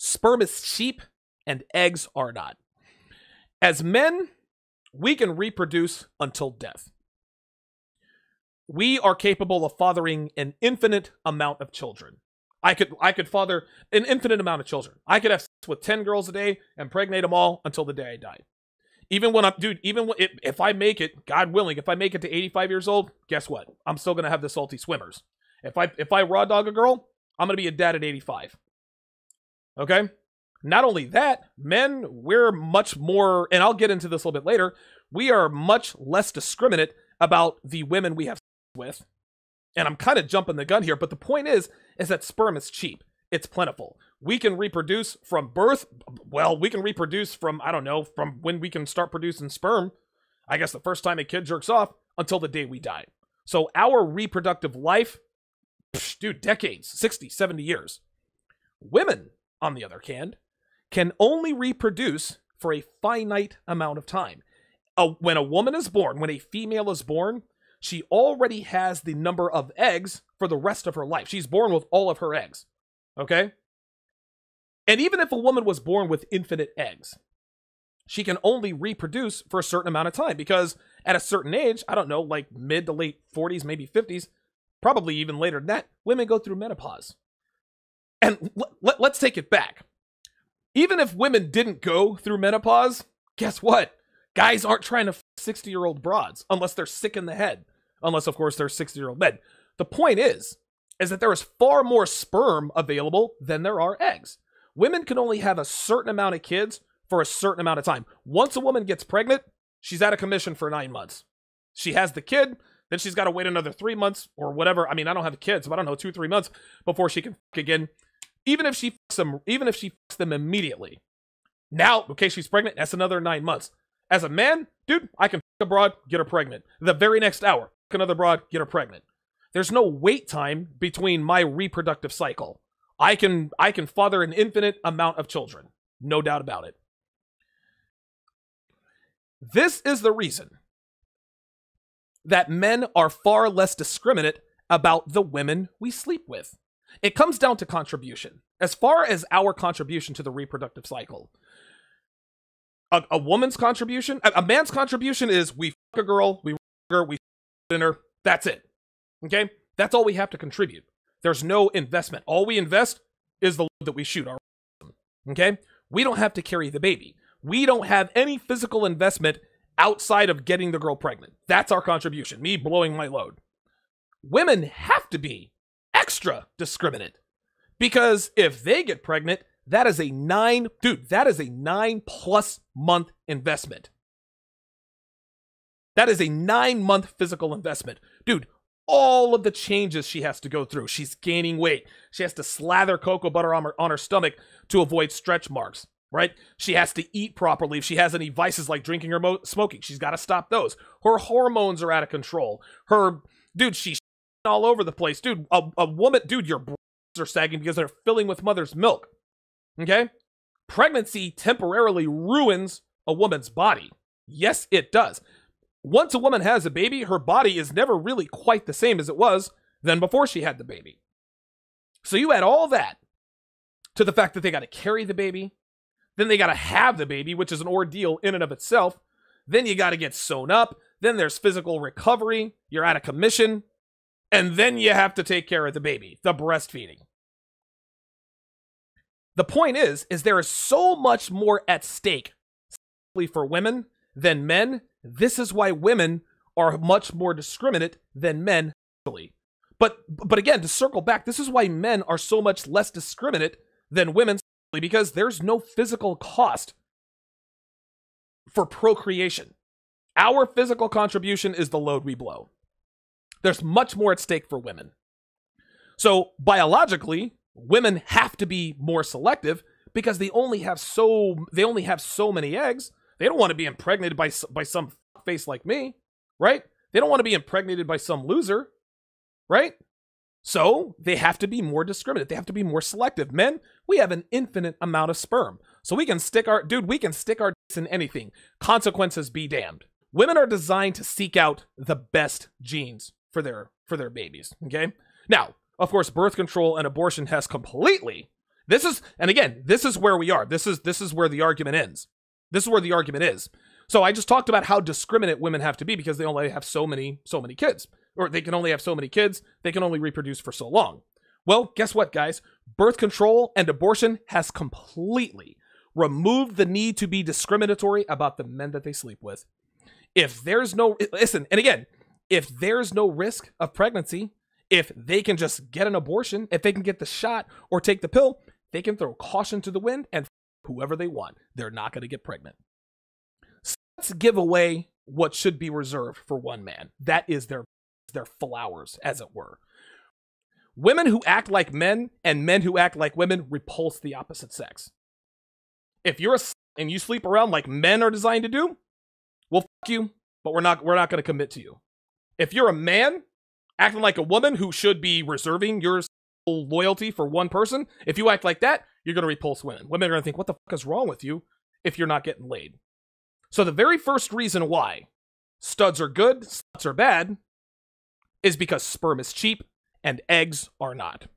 Sperm is cheap and eggs are not. As men, we can reproduce until death. We are capable of fathering an infinite amount of children. I could father an infinite amount of children. I could have sex with 10 girls a day and impregnate them all until the day I die. Even when if I make it, God willing, if I make it to 85 years old, guess what? I'm still going to have the salty swimmers. If I raw dog a girl, I'm going to be a dad at 85. Okay? Not only that, men, we're much more, and I'll get into this a little bit later, we are much less discriminate about the women we have sex with. And I'm kind of jumping the gun here, but the point is that sperm is cheap. It's plentiful. We can reproduce from birth. Well, we can reproduce from, I don't know, from when we can start producing sperm. I guess the first time a kid jerks off until the day we die. So our reproductive life, dude, decades, 60, 70 years. Women, on the other hand, can only reproduce for a finite amount of time. When a woman is born, when a female is born, she already has the number of eggs for the rest of her life. She's born with all of her eggs. Okay? And even if a woman was born with infinite eggs, she can only reproduce for a certain amount of time because at a certain age, I don't know, like mid to late 40s, maybe 50s, probably even later than that, women go through menopause. And let's take it back. Even if women didn't go through menopause, guess what? Guys aren't trying to 60-year-old broads unless they're sick in the head. Unless, of course, they're 60-year-old men. The point is that there is far more sperm available than there are eggs. Women can only have a certain amount of kids for a certain amount of time. Once a woman gets pregnant, she's out of commission for 9 months. She has the kid, then she's got to wait another 3 months or whatever. I mean, I don't have kids, but I don't know, 2-3 months before she can fuck again. Even if she fucks them immediately. Now, okay, she's pregnant, that's another 9 months. As a man, dude, I can fuck a broad, get her pregnant. The very next hour, fuck another broad, get her pregnant. There's no wait time between my reproductive cycle. I can father an infinite amount of children. No doubt about it. This is the reason that men are far less discriminate about the women we sleep with. It comes down to contribution. As far as our contribution to the reproductive cycle, a woman's contribution, a man's contribution is we fuck a girl, we fuck her, we fuck dinner, that's it. Okay? That's all we have to contribute. There's no investment. All we invest is the load that we shoot. Okay? We don't have to carry the baby. We don't have any physical investment outside of getting the girl pregnant. That's our contribution, me blowing my load. Women have to be extra discriminate because if they get pregnant, that is a 9+ month investment. That is a 9-month physical investment. Dude, all of the changes she has to go through. She's gaining weight. She has to slather cocoa butter on her stomach to avoid stretch marks, right? She has to eat properly. If she has any vices like drinking or smoking, she's got to stop those. Her hormones are out of control. She's all over the place. Dude, a woman, dude, your breasts are sagging because they're filling with mother's milk. Okay? Pregnancy temporarily ruins a woman's body. Yes, it does. Once a woman has a baby, her body is never really quite the same as it was than before she had the baby. So you add all that to the fact that they got to carry the baby, then they got to have the baby, which is an ordeal in and of itself. Then you got to get sewn up. Then there's physical recovery. You're out of commission. And then you have to take care of the baby, the breastfeeding. The point is there is so much more at stake for women than men. This is why women are much more discriminate than men. But again, to circle back, this is why men are so much less discriminate than women because there's no physical cost for procreation. Our physical contribution is the load we blow. There's much more at stake for women. So biologically, women have to be more selective because they only have so many eggs. They don't want to be impregnated by some face like me, right? They don't want to be impregnated by some loser, right? So they have to be more discriminate. They have to be more selective. Men, we have an infinite amount of sperm. So we can stick our dicks in anything. Consequences be damned. Women are designed to seek out the best genes for their babies, okay? Now, of course, birth control and abortion has completely This is, and again, this is where we are. This is where the argument ends. This is where the argument is. So I just talked about how discriminate women have to be because they only have so many kids. Or they can only have so many kids. They can only reproduce for so long. Well, guess what, guys? Birth control and abortion has completely removed the need to be discriminatory about the men that they sleep with. If there's no, listen, and again, if there's no risk of pregnancy, if they can just get an abortion, if they can get the shot or take the pill, they can throw caution to the wind and whoever they want. They're not going to get pregnant. So let's give away what should be reserved for one man. That is their flowers, as it were. Women who act like men and men who act like women repulse the opposite sex. If you're a slut and you sleep around like men are designed to do, well, fuck you, but we're not going to commit to you. If you're a man acting like a woman who should be reserving your loyalty for one person, if you act like that, you're going to repulse women. Women are going to think, what the fuck is wrong with you if you're not getting laid? So the very first reason why studs are good, sluts are bad, is because sperm is cheap and eggs are not.